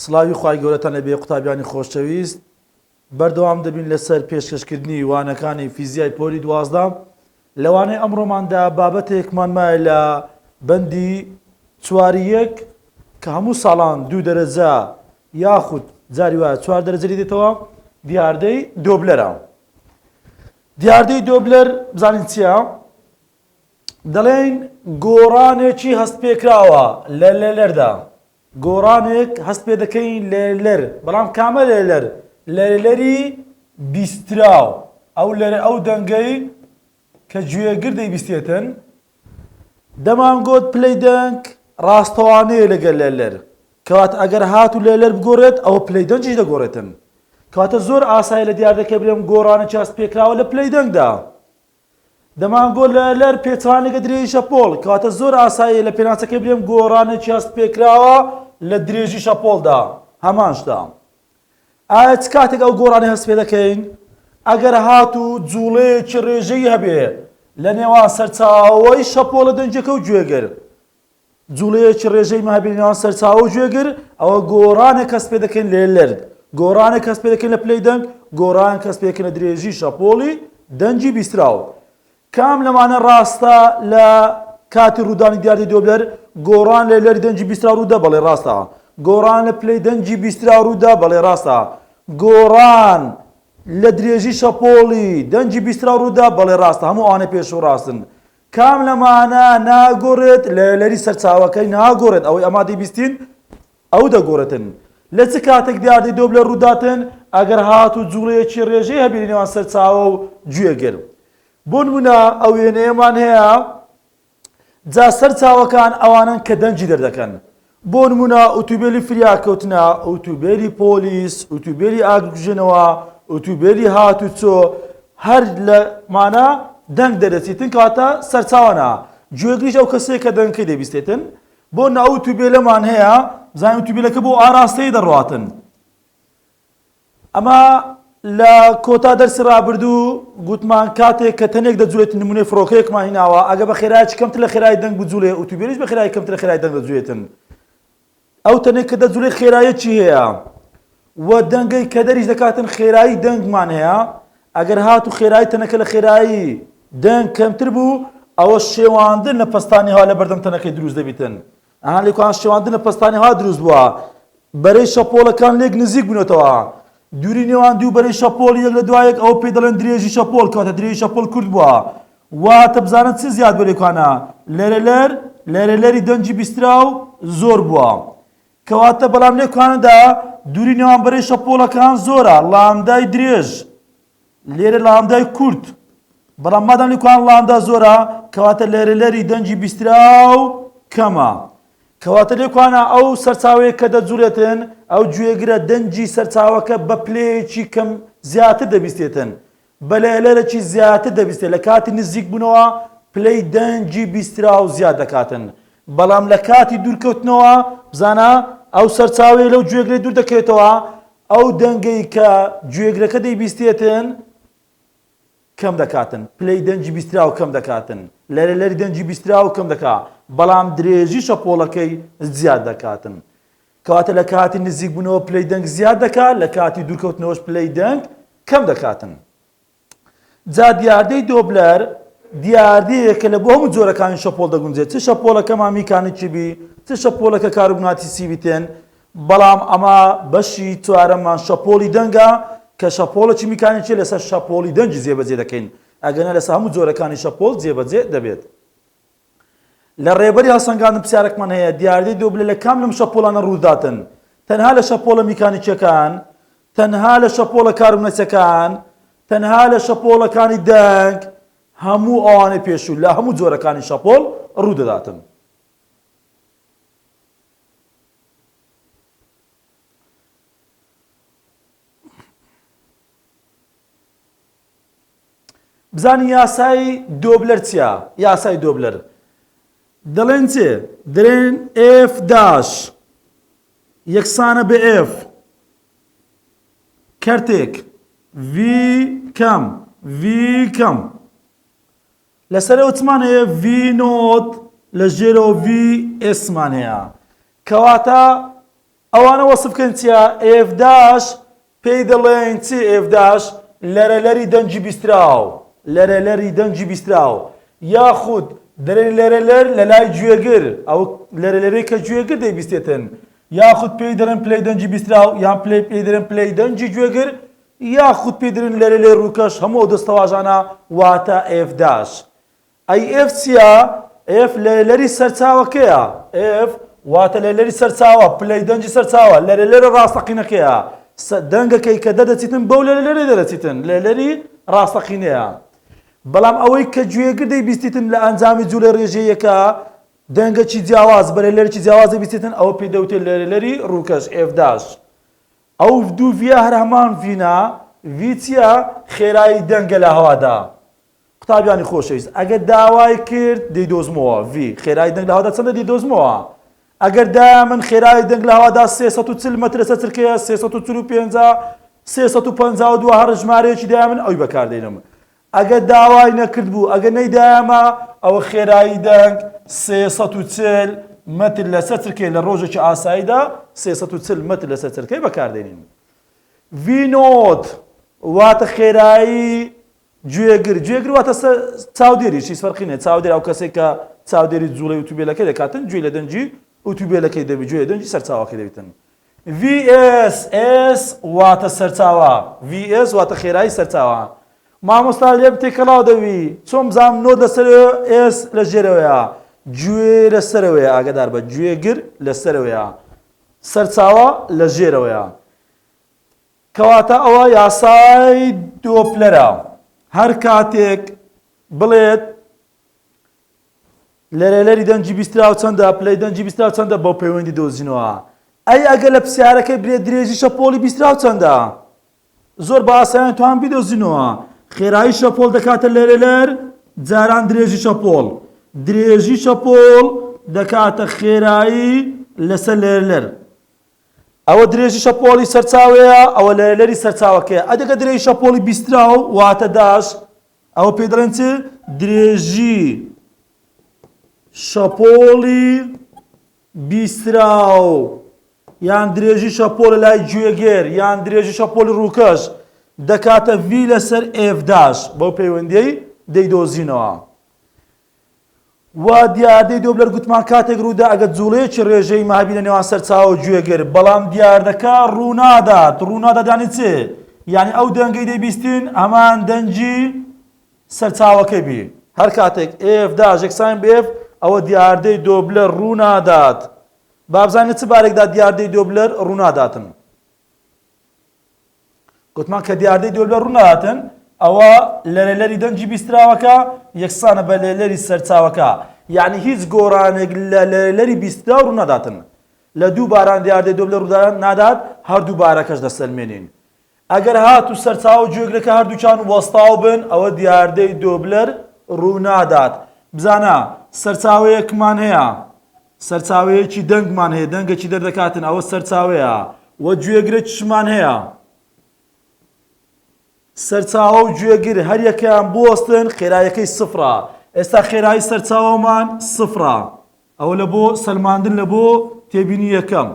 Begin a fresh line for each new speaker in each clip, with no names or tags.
سڵاوی خوای گەورەتان لەبێ قوتابیانی خۆشەویست بەردەوام دەبین لەسەر پێشکەشکردنی وانەکانی فیزیای پۆلی 12 لەوانەیە ئەمڕۆماندا بابەتێکمان مایە لە بەندی چواری یەک کە هەموو ساڵان 2 دەرەجە یاخود جاری وایە 4 دەرەجە دێتەوە دیاردەی دۆبلەرە. دیاردەی دۆبلەر بزانین چییە؟ دەڵێن گۆڕانێکی هەست پێکراوە لە لێلەردا. گۆڕانێک هەست پێ دەکەین لێلەر، بەڵام کامە لێلەر؟ لێلەری بیستراو، ئەو دەنگەی کە گوێگر دەیبیستێتن. دەمانگۆت پلەی دەنگ ڕاستەوانەیە لەگەل لێلەر، کەواتە ئەگەر هاتوو لێلەر بگۆڕێت ئەوە پلەی دەنجیش دەگۆڕێتن. کەواتە زۆر ئاسایە لە دیاردەکە بڵێم گۆڕانێکی هەست پێکراوە لە پلەی دەنگدا. دەمانگۆ لێلەر پێچوانێکە درێژی شەپۆڵ، کەواتە زۆر ئاسایە لە پێناسەکەی بڵێم گۆڕانێکی هەست پێکراوە لە درێژی شەپۆڵدا. هەمان شتە. ئایا چ کاتێک ئەو گۆڕانەی هەست پێ دەکەین؟ ئەگەر هاتوو جوڵەیەکی ڕێژەی هەبێ لە نێوان سەرچاوەی شەپۆڵە دەنجەکە و گوێگر، جوڵەیەکی ڕێژەی هەبێ لە نێوان سەرچاوە و گوێگر، ئەوە گۆڕانێک هەست پێ دەکەین لێلەر. گۆڕانێک هەست پێ دەکەین لە پلەی دەنگ، گۆڕانێک هەست پێ دەکەین لە درێژی شەپۆڵی دەنجی بیستراو. کام لەمانە ڕاستە لە کاتی ڕوودانی دیاردەی دۆبلەر؟ گۆڕان لە لێلەری دەنجی بیستراو ڕوودا، بەڵێ ڕاستە. گۆڕان لە پلەی دەنجی بیستراو ڕوودا، بەڵێ ڕاستە. گۆڕان لە درێژی شەپۆڵی دەنجی بیستراو ڕوودا، بەڵێ ڕاستە. هەموو ئەوانە پێشوو ڕاستن. کام لەمانە ناگۆڕێت؟ لە لێلەری سەرچاوەکەی ناگۆڕێت، ئەوەی ئەما دەیبیستین ئەو دەگۆڕێتن. لە چ کاتێک دیاردەی دۆبلەر ڕووداتن؟ ئەگەر هاتوو جوڵەیەکی ڕێژەی هەبێ لە نێوان سەرچاوە و گوێگر. بۆ نمونە ئەو وێنەیەمان هەیە، جا سەرچاوەکان ئەوانن کە دەنجی دەردەکەن. بۆ نمونە ئۆتۆبێلی فریاکەوتنە، ئۆتۆبێلی پۆلیس، ئۆتۆبێلی ئاگرکوژێنەوە، ئۆتۆبێلی هاتوچۆ، هەر لەمانە دەنگ دەدەچێتن، کەواتە سەرچاوەنە. گوێگریش ئەو کەسەیە کە دەنگەکەی دەبیستێتن. بۆ نە ئۆتۆبێلەمان هەیە، بزانین ئۆتۆبێلەکە بۆ ئاراستەی دەڕواتن. ئەمە لە کۆتا دەرسی ڕابردوو گوتمان کاتێک کە تەنێک دەجوڵێتن نمونەی فڕۆکەیەکمان هیناوە، ئەگە بە خێرایەکی کەمتر لە خێرایی دەنگ بجوڵێ، ئۆتۆبێلیش بە خێرایی کەمتر لە خێرایی دەنگ دەجوڵێتن. ئەو تەنێک کە دەجوڵێ خێرایەکی هەیە وە دەنگەی کە دەریش دەکاتن خێرایی دەنگمان هەیە. ئەگەر هاتوو خێرایی تەنەکە لە خێرایی دەنگ کەمتر بوو، ئەوە شێواندن لە پەستانی هەوا لە بەردەم تەنەکەی دروست دەبیتن. ئەهان لێکوان شێواندن لە پەستانی هەوا دروست بووە، بەرەی شەپۆڵەکان لێک نزیک بوونەتەوە. دووری نێوان دوو بەرەی شەپۆڵ یەک لە دوایەک ئەوە پێی دەڵێن درێژی شەپۆڵ، کەواتە درێژی شەپۆڵ کورت بووە. واتە بزانن چ زیاد بەرێکوانە؟ لێرەلەری دەنجی بیستراو زۆر بووە. کەواتە بەڵام لێکوانەدا دووری نێوان بەرەی شەپۆڵەکان زۆرە، لامدای درێژ، لێرە لامدای کورت. بەڵام مادام لێکوان لامدا زۆرە، کەواتە لێرەلەری دەنجی بیستراو کەمە. کەواتە لێکوانە ئەو سەرچاوەیە کە دەجوڵێتن، ئەو گوێگرە دەنجی سەرچاوەکە بە پلەیەکی کەم زیاتر دەبیستێتن، بە لێلەرێکی زیاتر دەبیستێت. لە کاتی نزیک بوونەوە پلەی دەنجی بیستراو زیاد دەکاتن. بەڵام لە کاتی دوورکەوتنەوە بزانە ئەو سەرچاوەیە لەو گوێگرەی دوور دەکەوێتەوە، ئەو دەنگەی کە گوێگرەکە دەیبیستێتن کەم دەکاتن، پلەی دەنجی بیستراو کەم دەکاتن، لێرەلەری دەنجی بیستراو کەم دەکات، بەڵام درێژی شەپۆڵەکەی زیاد دەکاتن. کەواتە لە کاتی نزیک بوونەوە پلەی دەنگ زیاد دەکات، لە کاتی دوورکەوتنەوەش پلەی دەنگ کەم دەکاتن. جا دیاردەی دۆبلەر دیاردەیەکە لە بۆ هەموو جۆرەکانی شەپۆڵ دەگونجێت، چ شەپۆڵەکەمان میکانیکی بی، چ شەپۆڵەکە کاربووناتیسی بیتێن. بەڵام ئەمە بەشی چوارەمان شەپۆڵی دەنگە کە شەپۆڵێکی میکانیکی لەسەر شەپۆڵی دەنجی جێبەجێ دەکەین، ئەگەنە لەسەر هەموو جۆرەکانی شەپۆڵ جێبەجێ دەبێت. لە ڕێبەری هەڵسەنگاندن پرسیارێکمان هەیە، دیاردەی دۆبلەر لە کام لەم شەپۆڵانە ڕووداتن؟ تەنها لە شەپۆڵە میکانیکیەکان، تەنها لە شەپۆڵە کاربوونەتیەکان، تەنها لە شەپۆڵەکانی دەنگ؟ هەموو ئەوانەی پێشوو لە هەموو جۆرەکانی شەپۆڵ ڕوودەداتن. بزانین یاسای دۆبلەر چییە؟ یاسای دۆبلەر دەڵێن چێ؟ دەڵێن F داش یەکسانە بە F کەرتێک V کەم لەسەرەوە چمان هەیە V نۆت لە ژێرەوە V S مان هەیە. کەواتە ئەوانە وەسفکەن چیە؟ ئێفداش پێی دەڵێن چی ئێفداش؟ لەرەلەری دەنجی بیستراو، لەرەلەری دەنجی بیستراو، یاخود دەرێ لەرەلەر لە لای گوێگر، ئەو لەرەلەرەی کە گوێگر دەیبیستێتن، یاخود پێی دەڵێن پلەی دەنجی بیستراو، یان پێی دەڵێن پلەی دەنجی گوێگر، یاخود پێی دەڵێن لەرەلەر ڕووکەش. هەموو ئەو دەستەواژانە واتە ئێفداش. ئەی ئێف چییە؟ ئێف لەرەلەری سەرچاوەکەیە، ئێف واتە لەرەلەری سەرچاوە، پلەی دەنجی سەرچاوە، لەرەلەرە ڕاستەقینەکەیە، دەنگەکەی کە دەدەچیتن بەو لەرەلەرە دەدەچیتن، لەرەلەری ڕاستەقینەیە. بەڵام ئەوەی کە گوێگر دەیبیستیتن لە ئەنجامی جوولە ڕێژەیەکە دەنگەکی جیاواز بە لەرەلەرێکی جیاواز دەبیستیتن، ئەوە پێی دەوتێت لەرەلەری ڕووکەش ئێفداش. ئەو دوو ڤیە هەر هەمان ڤینە، ڤی چییە؟ خێرایی دەنگە لە هەوادا. قوتابیانی خۆشەویست، ئەگەر داوای کرد دەیدۆزمەوە، ڤی خێرایی دەنگ لە هەوادا چەندە دەیدۆزمەوە؟ ئەگەر دایە من خێرایی دەنگ لە هەوادا 340 مەتر لەسەر چرکەیە، 345 352 هەر ژمارەیەکی دایە من ئەوی بەکاردێنم. ئەگەر داوای نەکرد بوو، ئەگەر نەیدایەمە ئەوە خێرایی دەنگ 340 مەتر لەسەر چرکەی لە ڕۆژێکی ئاساییدا 340 مەتر لەسەر چرکەی بەکاردێنین. ڤینۆت واتە خێرایی گوێگر، گوێگر واتە چاودێری، هیچ فەرقی نییە، چاودێر ئەو کەسێک کە چاودێری جوڵەی ئۆتۆمبیلەکەی دەکاتن، گوێ لە دەنجی ئۆتۆمبیلەکەی دەبێت، گوێ لە دەنجی سەرچاوەکەی دەبێتن. VS S واتە سەرچاوە، VS واتە خێرایی سەرچاوە. مامۆستا لێ تێکەڵاو دەوی چۆن بزانم نۆت لەسەرەوەیە، S لەژێرەوەیە، گوێ لەسەرەوەیە، ئاگادار بە گوێگر لەسەرەوەیە، سەرچاوە لەژێرەوەیە. کەواتە ئەوە یاسای دۆپلەرە. هەر کاتێک بڵێت لەرەلەری دەنجی بیستراو چەندە، پلەی دەنجی بیستراو چەندە، بەو پەیوەندی دۆزینەوە. ئەی ئەگەر لە پرسیارەکەی برێت درێژی شەپۆلی بیستراو چەندە، زۆر بە ئاساییان توان بیدۆزینەوە. خێرایی شەپۆل دەکاتە لەرەلەر، جاران درێژی شەپۆل، درێژی شەپۆل دەکاتە خێرایی لەسەر لەرەلەر. ئەوە درێژی شەپۆلی سەرچاوەیە، ئەوە لەرەلەری سەرچاوەکەیە. ئەدەگە درێژی شەپۆلی بیستراو واتە داش، ئەوە پێی دەڵێن چ؟ درێژی شەپۆلی بیستراو، یان درێژی شەپۆل لای گوێگێر، یان درێژی شەپۆلی ڕووکەش دەکاتە ڤی لەسەر ئێفداش، بەو پەیوەندیەی دەیدۆزینەوە. وا دیاردەی دۆپلەر گوتمان کاتێک ڕوودا ئەگەر جوڵەیەکی ڕێژەی مابینە نێوان سەرچاوە و گوێگر، بەڵام دیاردەکە ڕوونادات. ڕوونادات یانی چێ؟ یعنی ئەو دەنگەی دەیبیستین ئەمان دەنجی سەرچاوەکەی بی. هەر کاتێک ئێفداش یەکسان بە ئێف، ئەوە دیاردەی دۆپلەر ڕوونادات. با بزانێت چ بارێکدا دیاردەی دۆپلەر ڕووناداتن. گوتمان کە دیاردەی دۆپلەر ڕووناداتن، ئەوە لەرەلەری دەنجی بیستراوەکە یەکسانە بە لەرەلەری سەرچاوەکە، یعنی هیچ گۆڕانێک لە لەرەلەری بیستراو ڕووناداتن. لە دوو باران دیاردەی دۆپلەر ڕوونادات، هەردوو بارەکەش دەسەلمێنین. ئەگەر هاتوو سەرچاو و گوێگرەکە هەردووچان وەستاو بن، ئەوە دیاردەی دۆپلەر ڕوونادات. بزانە سەرچاوەیەکمان هەیە، سەرچاوەیەکی دەنگمان هەیە، دەنگێکی دەردەکاتن، ئەوە سەرچاوەیە، وە گوێگرێکیشمان هەیە. سەرچاوە و گوێگر هەر یەکەیان بوەستن، خێراییەکەی سفرە. ئێستا خێرایی سەرچاوەمان سفرە، ئەوە لە بۆ سەلماندن لە بۆ تێبینی یەکەم.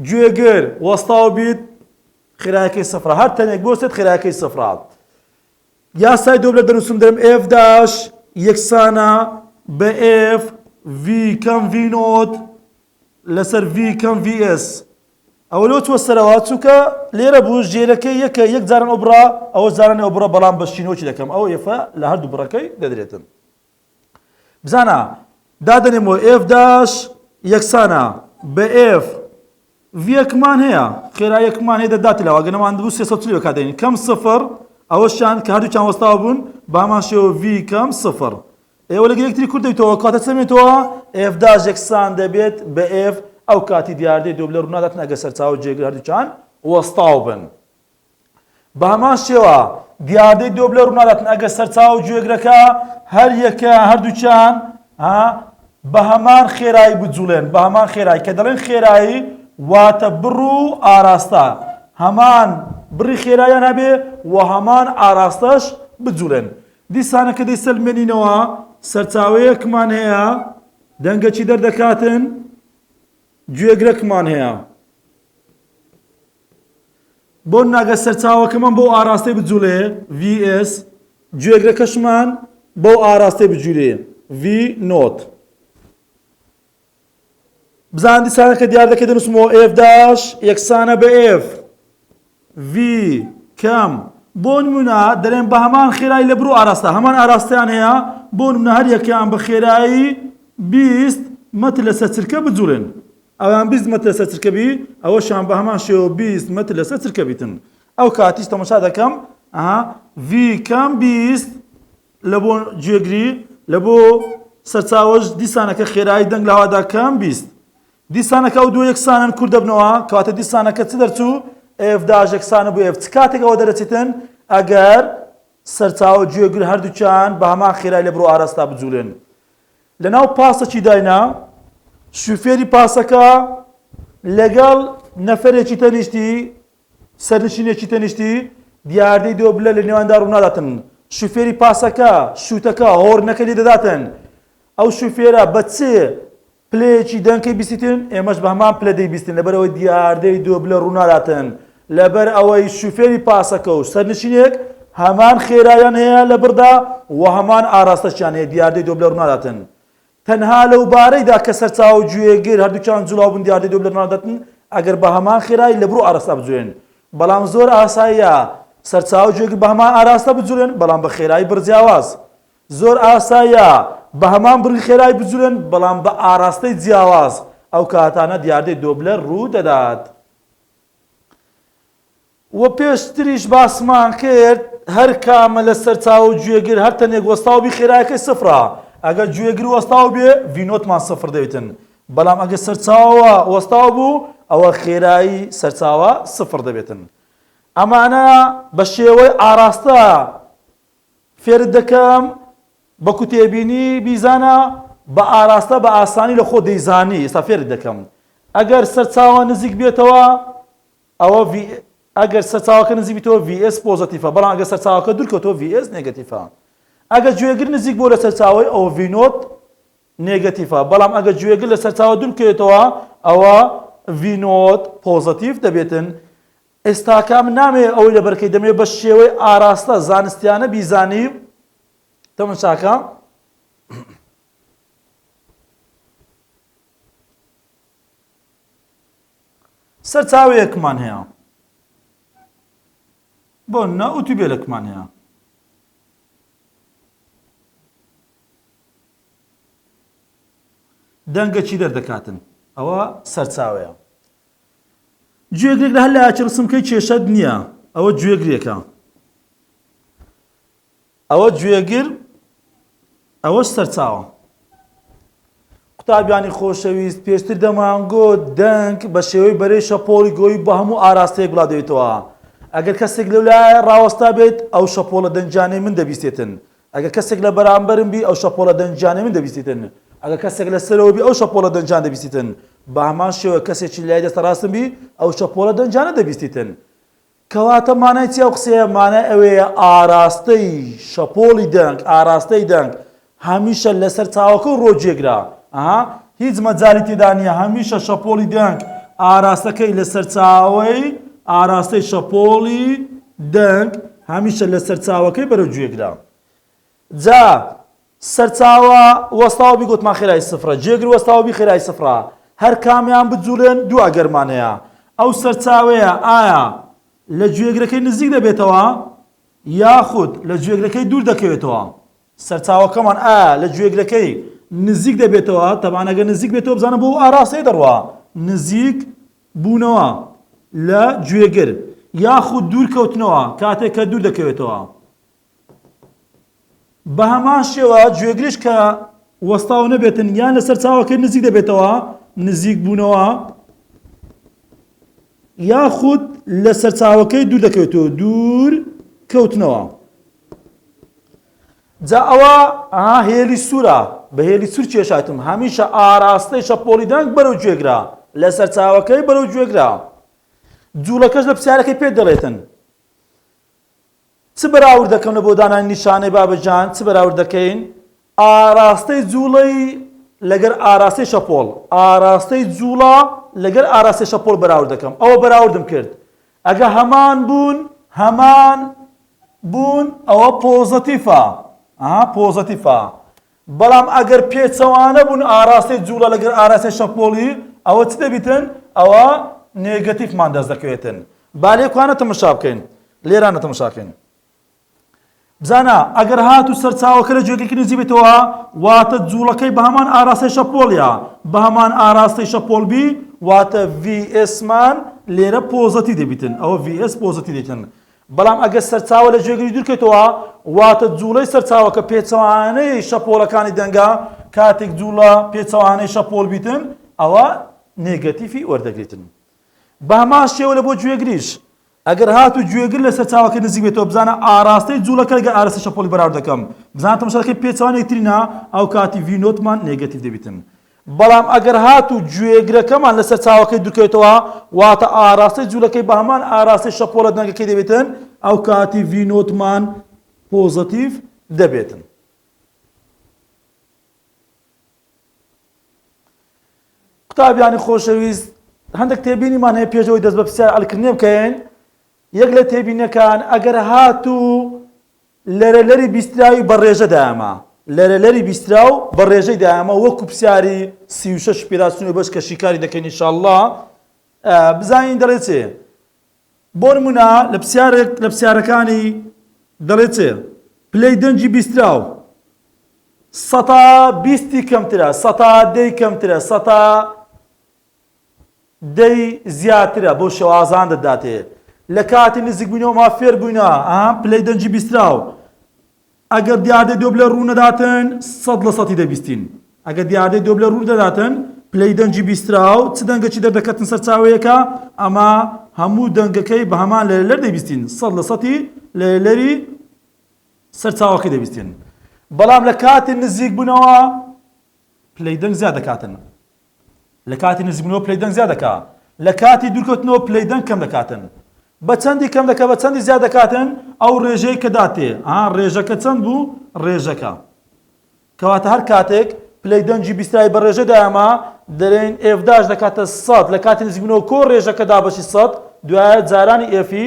گوێگر وەستاو بیت، خێراییەکەی سفرە، هەر تەنێک بوەستێت خێراییەکەی سفرە. یاسای دۆپلەر دەنووسم دەرم ئێفداش یەکسانە بە ئێف ڤی کەم ڤی نۆت لەسەر ڤی کەم ڤی ئێس. ئەوە لۆ چوە سەرەوە چووکە لێرە بوو ژێرەکەی یەکە، یەک جاران ئەو بڕا، ئەوە جاران ئەو بڕە، بەڵام بە شینۆکی دەکەم، ئەوە ئێفە لە هەردوو بڕەکەی دەدرێتن. بزانە دادەنێمەوە ئێفداش یەکسانە بە ئێف ڤیەکمان هەیە، خێراییەکمان هەیە دەداتیلەوە، ئەگەر نەماندبوو 340 بەکاردێنین، کەم سفر ئەوەشیان کە هەردووچیان وەستاوە بوون بە هەمان شێوە ڤی کەم سفر. ئێوە لەگەر یەکتری کورد دەیتەوە، کاتە چەمێتەوە ئێفداش یەکسان دەبێت بە ئێف، ئەو کاتی دیاردەی دۆپلەر ڕووناداتن ئەگەر سەرچاوە و گوێگر هەردووچان وەستاو بن. بە هەمان شێوە دیاردەی دۆپلەر ڕووناداتن ئەگەر سەرچاوە و گوێگرەکە هەر یەکە هەردووچان بە هەمان خێرایی بجوڵێن، بە هەمان خێرایی. کە دەڵێن خێرایی واتە بڕ و ئاراستە، هەمان بڕی خێراییان هەبێ و هەمان ئاراستەش بجوڵێن. دیسانە کە دەیسەلمێنینەوە سەرچاوەیەکمان هەیە، دەنگەکی دەردەکاتن، گوێگرەکمان هەیە، بۆ ناگە سەرچاوەکەمان بۆ ئاراستەی بجوڵێ VS گوێگرەکەشمان بۆ ئاراستەی بجوولێ V نۆت بزان دیسانەکە دیار دەکەی دەنووسمەوە F داش یەکسانە بە F V کەم بۆ نمونە دەڵێن بە هەمان خێرایی لە بڕ و ئاراستە هەمان ئاراستەیان هەیە بۆ نمونە هەر یەکیان بە خێرایی 20 مەتر لەسەر چرکە بجوڵێن ئەوان 20 مەتر لەسەر چرکە بی ئەوەشیان بە هەمان شێوە 20 مەتر لەسەر چرکە بیتن ئەو کاتیش تەماشا دەکەم V کەم 20 لە بۆ گوێگری لە بۆ سەرچاوەش دیسانەکە خێرایی دەنگ لە هەوادا کەم 20 دیسانەکە ئەو دوو یەکسانن کوور دەبنەوە کەواتە دیسانەکە چ دەرچوو F داش یەکسانە بۆ F چ کاتێک ئەوە دەرەچێتن ئەگەر سەرچاوە گوێگر هەردووچیان بە هەمان خێرایی لە بڕ و ئاراستا بجوولێن لەناو پاسەکی داینا شوفێری پاسەکە لەگەڵ نەفەرێکی تەنیشتی سەرنشینێکی تەنیشتی دیاردەی دۆ بلە لە نێواندا ڕوو ناداتن شوفێری پاسەکە شووتەکە هۆڕنەکە لێ دەداتن ئەو شوفێرە بە چ پلەیەکی دەنگکەی بیستن ئێمەش بە هەمان پلە دەیبیستن لەبەرەوەی دیاردەی دۆ بلە ڕوو ناداتن لەبەر ئەوەی شوفێری پاسەکە و سەرنشینێک هەمان خێرایان هەیە لە بڕدا و هەمان ئاراستەشیان هەیە دیاردەی دۆ بلە ڕوو ناداتن تەنها لەو بارەیدا کە سەرچاوە گوێگر هەردووچیان جوڵاو بوون دیاردەی دۆ بلە ڕوو ناداتن ئەگەر بە هەمان خێرایی لە بڕ و ئاراستا بجوێن بەڵام زۆر ئاساییە سەرچاوە گوێگر بە هەمان ئاراستا بجوڵێن بەڵام بە خێرایی بڕجیاواز زۆر ئاساییە بە هەمان بڕی خێرایی بجوڵێن بەڵام بە ئاراستەی جیاواز ئەو کاتانە دیاردەی دۆ بلە ڕوو دەدات و پێشتریش باسمان کرد هەر کامە لە سەرچاوە گوێگر هەر تەنێک وەستاوبی خێرایەکەی سفرە ئەگەر گوێگر وەستاو بێ ڤینۆتمان سفر دەبێتن بەڵام ئەگەر سەرچاوە وەستاو بوو ئەوە خێرایی سەرچاوە سفر دەبێتن ئەمانە بە شێوەی ئاراستە فێر دەکەم بە کوتێبینی بیزانە بە ئاراستە بە ئاسانی لە خۆ دەیزانی ئێستا فێر دەکەم ئەگەر سەرچاوە نزیک بێتەوە ئەوە ئەگەر سەرچاوەکە نزیک بێتەوە VS پۆزتیفە بەڵام ئەگەر سەرچاوەکە دوورکەوتەوە VS نێگەتیفە ئەگەر گوێگر نزیک بۆ لە سەرچاوەی ئەوە V نۆت نێگەتیفە بەڵام ئەگەر گوێگر لە سەرچاوە دوورکەوێتەوە ئەوە V نۆت پۆزتیف دەبێتن ئێستا کام نامێ ئەوەی لە بەرکەی دەمێ بە شێوەی ئاراستە زانستیانە بیزانی تەماشاکە سەرچاوەیەکمان هەیە بۆ نە ئۆتۆمۆبیلێکمان هەیە دەنگە چی دەردەکاتن ئەوە سەرچاوەیە گوێگرێک لە هەر لایەکی ڕسمکەی کێشەت نییە ئەوە گوێگرێکە ئەوە گوێگر ئەوەش سەرچاوە قوتابیانی خۆشەویست پێشتر دەمانگۆ دەنگ بە شێوەی بەرەی شەپۆڵی گۆی بە هەموو ئاراستەیەک بڵاو دەوێتەوە ئەگەر کەسێک لەولایە ڕاوەستا بێت ئەو شەپۆڵە دەنجانەی من دەبیستێتن ئەگەر کەسێک لە بەرامبەرم بی ئەو شەپۆڵە دەنجانەی من دەبیستێتن ئەگەر کەسێک لە سەرەوە بی ئەو شەپۆڵە دەنجان دەبیستێتن بە هەمان شێوە کەسێکی لای دەستە ڕاستم بی ئەو شەپۆڵە دەنجانە دەبیستێتن کەواتە مانای چی ئەو قسەیە مانای ئەوەیە ئاراستەی شەپۆڵی دەنگ ئاراستەی دەنگ هەمیشە لەسەر چاوەکە و ڕۆژێگرا هیچ مەجالی تێدا نییە هەمیشە شەپۆڵی دەنگ ئاراستەکەی لەسەر چاوەی ئاراستەی شەپۆڵی دەنگ هەمیشە لەسەر چاوەکەی بەرەو گوێگرا جا سەرچاوە وەستاوبی گوتمان خێرایی سفرە جێگر وەستاوبی خێرایی سفرە هەر کامیان بجوولێن دوو ئەگەرمان هەیە ئەو سەرچاوەیە ئایا لە گوێگرەکەی نزیک دەبێتەوە یاخود لە گوێگرەکەی دوور دەکەوێتەوە سەرچاوەکەمان ئایا لە گوێگرەکەی نزیک دەبێتەوە تەمان ئەگەر نزیک بێتەوە بزانە بۆ ئاراستەی دەڕوا نزیک بوونەوە لە گوێگر یاخود دوورکەوتنەوە کاتێک کە دوور دەکەوێتەوە بە هەمان شێوە گوێگریش کە وەستاو نەبێتن یان لەسەر چاوەکەی نزیک دەبێتەوە نزیک بوونەوە یاخود لەسەر چاوەکەی دوور دەکەوێتەوە دوور کەوتنەوە جا ئەوە هێلی سوورە بە هێلی سوور کێشایتم هەمیشە ئاراستەی شەپۆڵی دەنگ بەرەو گوێگرا لەسەر چاوەکەی بەرەو گوێگرا جوولەکەش لە پرسیارەکەی پێ دەڵێتن چ بەراورد دەکەم لە بۆ دانانی نیشانەی بابەجان چ بەراورد دەکەین ئاراستەی جوولەی لەگەر ئاراستەی شەپۆڵ ئاراستەی جوولە لەگەر ئاراستەی شەپۆڵ بەراورد دەکەم ئەوە بەراوردم کرد ئەگە هەمان بوون ئەوە پۆزەتیفە پۆزەتیفە بەڵام ئەگەر پێچەوانە بوون ئاراستەی جوولە لەگەر ئاراستەی شەپۆلی ئەوە چ دەبیتن ئەوە نێگەتیفمان دەست دەکەوێتن با لێکوانە تەمەشا بکەین لێرانە تەمەشاکەین بزانە ئەگەر هات و سەرچاوەکە لە جێگەیەکی نزیک بێتەوە واتە جوولەکەی بە هەمان ئاراستەی شەپۆلیە بە هەمان ئاراستەی شەپۆل بی واتە VS مان لێرە پۆزەتی دەبیتن ئەوە VS پۆزەتی دەبیتن بەڵام ئەگەر سەرچاوە لە جێگەی دوورکەوێتەوە واتە جوولەی سەرچاوەکە پێچەوانەی شەپۆلەکانی دەنگا کاتێک جوولە پێچەوانەی شەپۆل بیتن ئەوە نێگەتیفی وەردەگریتن بە هەمان شێوە لە بۆ گوێگریش ئەگەر هات و گوێگر لە سەرچاوەکە نزیک بێتەوە بزانە ئاراستەی جوولەکە لەگەر ئاراستەی شەپۆلی بەراورد دەکەم بزانە تەماشاکەی پێچەوانەی یەکترینە ئەو کاتی V نۆتمان نێگەتیف دەبیتن بەڵام ئەگەر هات و گوێگرەکەمان لە سەرچاوەکەی دوورکەوێتەوە واتە ئاراستەی جوولەکەی بە هەمان ئاراستەی شەپۆلە دەنگەکەی دەبێتن ئەو کاتی V نۆتمان پۆزەتیف دەبێتن قوتابیانی خۆشەویست هەندێک تێبینیمان هەیە پێشەوەی دەست بە پرسیار ئەلکردنێ بکەین یەک لە تێبینەکان ئەگەر هات و لەرەلەری بیستراوی بە ڕێژە دایەمە لەرەلەری بیستراو بە ڕێژەی دایەمە وەکو پرسیاری 36 ئۆپێراسیۆنی بەش کە شیکاری دەکەین ئینشاءالله بزانین دەڵێت چێ بۆ نمونە لە پرسیارەکانی دەڵێت چێ پلەی دەنجی بیستراو سەتا بیستی کەمترە سەتا دەی کەمترە سەتا دەی زیاترە بۆ شێوازان دەداتێ لە کاتی نزیک بووینەوە ما فێر بووینە پلەی دەنجی بیستراو ئەگەر دیاردەی دۆ بلە ڕوو نەداتن 100% دەبیستین ئەگەر دیاردەی دۆ بلە ڕوو دەداتن پلەی دەنجی بیستراو چ دەنگەکی دەردەکەتن سەرچاوەیەکە ئەمە هەموو دەنگەکەی بە هەمان لەرەلەر دەبیستین 100% لەرەلەری سەرچاوەکەی دەبیستین بەڵام لە کاتی نزیک بوونەوە پلەی دەنگ زیاد دەکاتن لە کاتی نزیک بوونەوە پلەی دەنگ زیاد دەکات لە کاتی دوورکەوتنەوە پلەی دەنگ کەم دەکاتن بە چەندی کەم دەکات بە چەندی زیاد دەکاتن ئەو ڕێژەی کە داتێ ڕێژەکە چەند بوو ڕێژەکە کەواتە هەر کاتێک پلەی دەنجی بیسترایی بە ڕێژە دایەمە دەرێن ئێفداش دەکاتە 100 لە کاتی نزیک بوونەوە کۆ ڕێژەکە دابەشی 100 دوایە جارانی ئێفی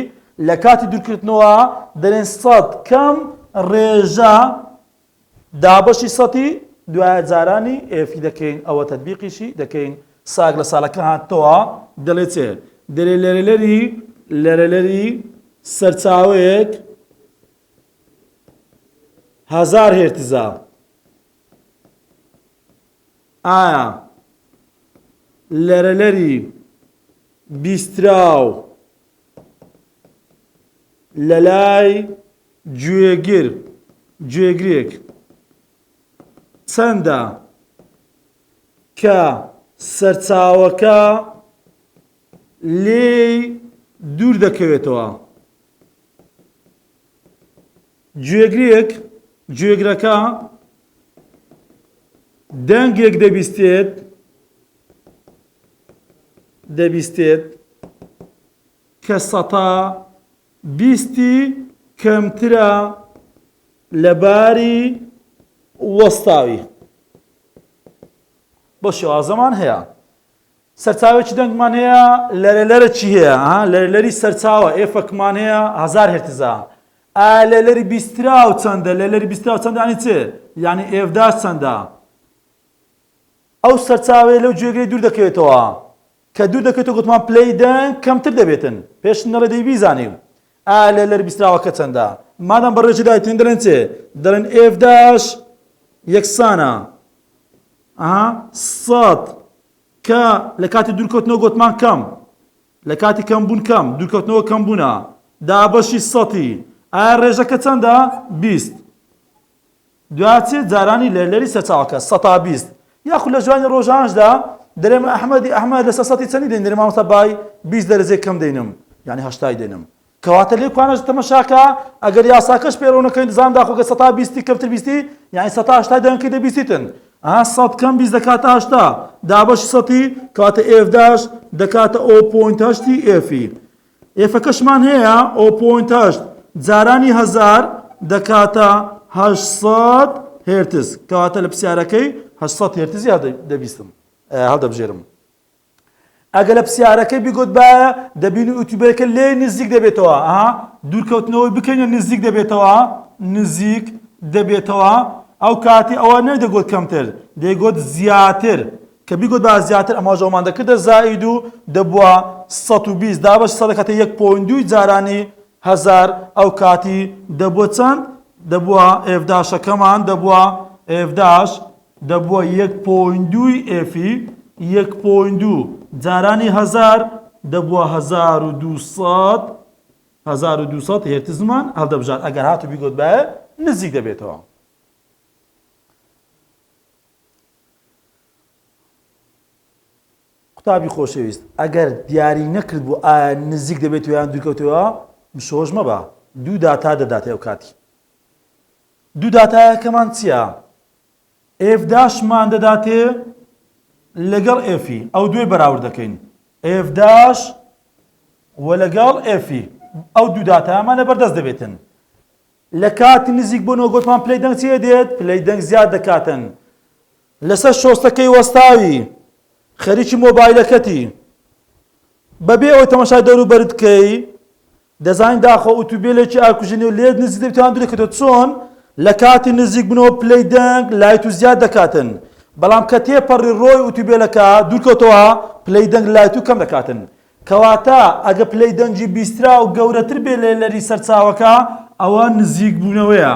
لە کاتی دوورکردنەوە دەرێن 100 کەم ڕێژە دابەشی 100 دوایە جارانی ئێفی دەکەین ئەوە تەطبیقیشی دەکەین ساگ لە ساڵەکە هاتەوە دەڵێت چێ دەرێ لەرەلەری سەرچاوەیەک 1000 هێرتزە ئایا لەرەلەری بیستراو لە لای گوێگرێک چەندە کە سەرچاوەکە لێی دوور دەکەوێتەوە گوێگرەکە دەنگێک دەبیستێت کە 120 کەمترە لە باری وەستاوی بۆ شێوازەمان هەیە سەرچاوێکی دەنگمان هەیە لەرەلەرە چی هەیە لەرەلەری سەرچاوە ئێفەکمان هەیە 1000 هێرتزە لەلەری بیستراو چەندە لەلەری بیستراو چەندە یانی چێ یانی ئێفداش چەندە ئەو سەرچاوێ لەو گوێگرەی دوور دەکەوێتەوە کە دوور دەکەوێتەوە گوتمان پلەی دەنگ کەمتر دەبێتن پێش نەڵێ دەی بیزانیم لەلەری بیستراوەکە چەندە مادام بە ڕێژی دایتن دەڵێن چێ دەڵێن ئێفداش یەکسانە 100 کە لە کاتی دوورکەوتنەوە گوتمان کەم لە کاتی کەمبوون کەم دوورکەوتنەوە کەم بوونە دابەشی 100 ئایا ڕێژەکە چەندە 20 دواتێ جارانی لەرەلەری سەرچاوەکە 120 یاخود لە جوانی ڕۆژانشدا دەرێمە ئەحمەد لە 100 چەندی دەین دەرێ مامۆستا بای 20 دەرەجەی کەم دەینم یعنی 80 دەینم کەواتە لێ کوانەش تەمەشاکە ئەگەر یاساکەش پێڕۆنەکەین دزان داخۆکە 120 کەمتر 20 یعنی 180 دەنگەکەی دەبیستیتن 100 کەم 20 دەکاتە 80 دابەشی 100 کەواتە ئێفداش دەکاتە 0.8 ئێفی ئێفەکەشمان هەیە 0.8 جارانی 1000 دەکاتە 800 هێرتز کەواتە لە پرسیارەکەی 800 هێرتزی دەبیستم هەڵدەبژێرم ئەگە لە پرسیارەکەی بیگوت بە دەبینی ئۆتۆمبیلەکە لێ نزیک دەبێتەوە دوورکەوتنەوەی بکەینە نزیک دەبێتەوە نزیک دەبێتەوە ئەو کاتی ئەوە نەدەگوت کەمتر دەیگوت زیاتر کە بیگوت بە زیاتر ئەمە ژەومان دەکردە زائید و دەبووە 120 دابەش سەدەکەتە 1.2 جارانی هەزار ئەو کاتی دەبووە چەند دەبووە ئێفداشەکەمان دەبووە ئێفداش دەبووە 1.2 ئێفی 1.2 جارانی هەزار دەبووە 1200 هێرتزمان هەڵدەبژات ئەگەر هاتو بیگوت بە نزیک دەبێتەوە. قوتابی خۆشەویست ئەگەر دیاری نەکرد بوو ئایا نزیک دەبێتەوە یان دوورکەوتەوە شۆژ مەبە دوو داتا دەداتێ ئەو کاتی دوو داتایەکەمان چییە؟ ئێفداشمان دەداتێ لەگەڵ ئێفی ئەو دوێ بەراورد دەکەین ئێفداش و لەگەڵ ئێفی ئەو دوو داتایەمانە بەردەست دەبێتن لە کاتی نزیک بوونەوە گوتمان پلەی دەنگ چیە دێت پلەی دەنگ زیاد دەکاتن لەسەر شۆستەکەی وەستاوی خەریکی مۆبایلەکەتی بەبێ ئەوەی تەماشای دەوروبەرت بکەی دەزانین داخۆ ئۆتۆمبیلێکی ئاکوژێنی و لێت نزیک دەبێتەوە دوورەکەوتەوە چۆن لە کاتی نزیک بوونەوە پلەی دەنگ لایت و زیاد دەکاتن بەڵام کە تێپەڕی ڕۆی ئۆتۆمبیلەکە دوورکەوتەوە پلەی دەنگ لایت و کەم دەکاتن کەواتە ئەگە پلەی دەنگی بیسترا و گەورەتر بێ لە لەری سەرچاوەکە ئەوە نزیک بوونەوەیە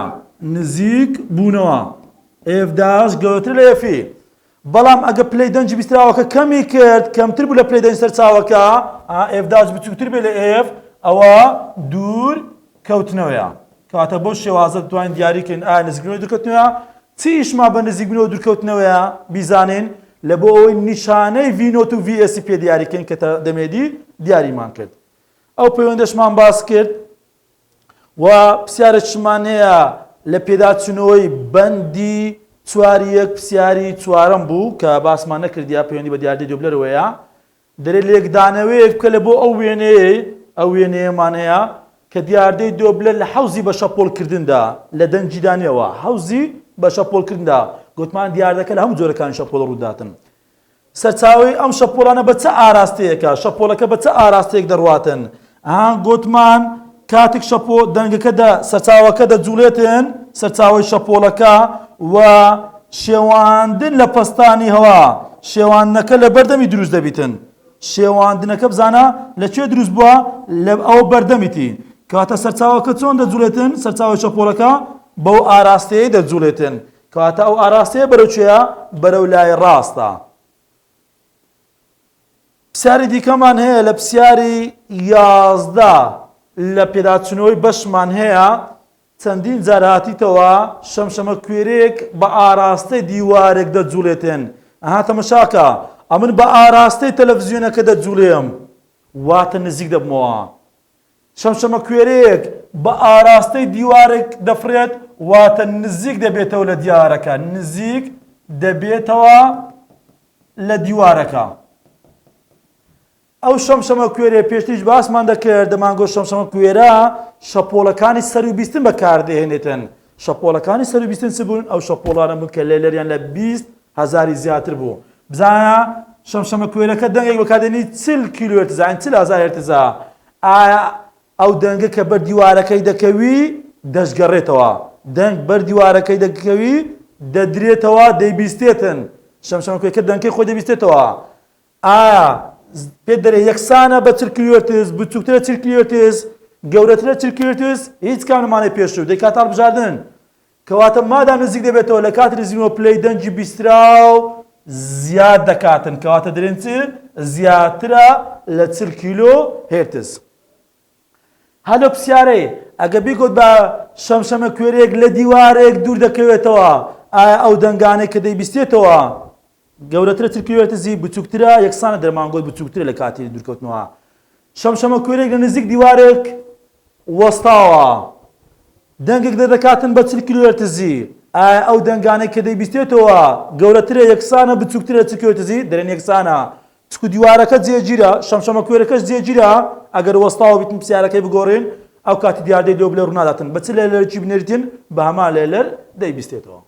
نزیک بوونەوە ئێفداش گەورەتر لە ئێفی بەڵام ئەگە پلەی دەنگی بیستراوەکە کەمی کرد کەمتر بوو لە پلەی دەنگی سەرچاوەکە ئێفداش بچووکتر بێ لە ئێف ئەوە دوور کەوتنەوەیە کەواتە بۆ شێوازە دەتوانین دیاریکەین ئایا نزیکبوونەوە دوورکەوتنەوەیە چی ئیشمان بە نزیکبوونەوە دوورکەوتنەوەیە بیزانین لە بۆ ئەوەی نیشانەی ڤینۆت و ڤیئێسی پێ دیاریکەین کە دەمێدی دیاریمان کرد ئەو پەیوەندەشمان باس کرد و پرسیارێکمان هەیە لە پێداچوونەوەی بەندی چواری یەک پرسیاری چوارەم بوو کە باسمان نەکردیا پەیوەندی بە دیاردەی دۆبلەرەوەیە دەرێت لێکدانەوەیەک بکە لە بۆ ئەو وێنەیەمان هەیە کە دیاردەی دۆبلەر لە حەوزی بە شەپۆڵکردندا لە دەنجی دانیەوە حەوزی بە شەپۆڵکردندا گوتمان دیاردەکە لە هەموو جۆرەکانی شەپۆڵ ڕووداتن سەرچاوی ئەم شەپۆڵانە بە چه ئاراستەیەکە شەپۆڵەکە بە چه ئاراستەیەک دەڕواتن گوتمان کاتێک دەنگەکە سەرچاوەکە دەجوڵێتن سەرچاوی شەپۆڵەکە و شێواندن لە پەستانی هەوا شێواندنەکە لە بەردەمی دروست دەبیتن شێواندنەکە بزانە لەکوێ دروست بووە لە ئەو بەردەمیتی کەواتە سەرچاوەکە چۆن دەجوڵێتن سەرچاوی شەپۆڵەکە بەو ئاراستەیە دەجوڵێتن کەواتە ئەو ئاراستەیە بەرەو کوێیە بەرەو لای ڕاستە پرسیاری دیکەمان هەیە لە پرسیاری 11 لە پێداچوونەوەی بەشمان هەیە چەندین جار هاتیتەوە شەمشەمە کوێرێک بە ئاراستەی دیوارێک دەجوڵێتن تەماشاکە ئەمن بە ئاراستەی تەلەڤیزیۆنەکە دەجوڵێم واتە نزیک دەبمەوە شەمشەمە کوێرێک بە ئاراستەی دیوارێک دەفرێت واتە نزیک دەبێتەوە لە دیوارەکە نزیک دەبێتەوە لە دیوارەکە ئەو شەمشەمە کوێرە پێشتیش باسمان دەکرد دەمانگۆ شەمشەمە کوێرە شەپۆڵەکانی سەر و بیستن بەکاردەهێنێتن شەپۆڵەکانی سەر و بیستن چ بوون ئەو شەپۆڵانە بوون کە لێلەریان لە 20,000 زیاتر بوو بزانە شەمشەمە کوێرەکە دەنگێک بەکاردێنی 40 کیلۆهێرتز 40,000 هێرتزە ئایا ئەو دەنگە کە بەر دیوارەکەی دەکەوی دەشگەڕێتەوە دەنگ بەر دیوارەکەی دەکەوی دەدرێتەوە دەیبیستێتن شەمشەمە کوێرەکە دەنگەکەی خۆی دەبیستێتەوە ئایا پێ دەرێ یەکسانە بە 40 کیلۆهێرتز بچووکترە 40 کیلۆهێرتز گەورەترە 40 کیلۆهێرتز هیچ کامنمانەی پێشوو دەکات هەڵبژاردن کەواتە مادام نزیک دەبێتەوە لە کاتی نزیکبوونەوە پلەی دەنگی بیستراو زیاد دەکاتن کەواتە دەرێن چ زیاترە لە 40 کیلۆهێرتز هەلۆ پرسیارەی ئەگە بیگوت بە شەمشەمە کوێرێک لە دیوارێک دوور دەکەوێتەوە ئایا ئەو دەنگانەی کە دەیبیستێتەوە گەورەترە 40 کیلۆهێرتزی بچووکترە یەکسانە دەرمانگۆی بچووکترە لە کاتی دوورکەوتنەوە شەمشەمە کوێرێک لە نزیک دیوارێک وەستاوە دەنگێک دەکاتن بە 40 کیلۆهێرتزی ئایا ئەو دەنگانەی کە دەیبیستێتەوە گەورەترە یەکسانە بچووکترە 40 کیلۆهێرتزی دەرێن یەکسانە چکو دیوارەکە جێگیرە شەمشەمە کوێرەکەش جێگیرە ئەگەر وەستاوە بیتن پرسیارەکەی بگۆڕین ئەو کاتی دیاردەی دۆبلەر ڕووناداتن بە چ لێلەرێکی بنێریتن بە هەمان لێلەر دەیبیستێتەوە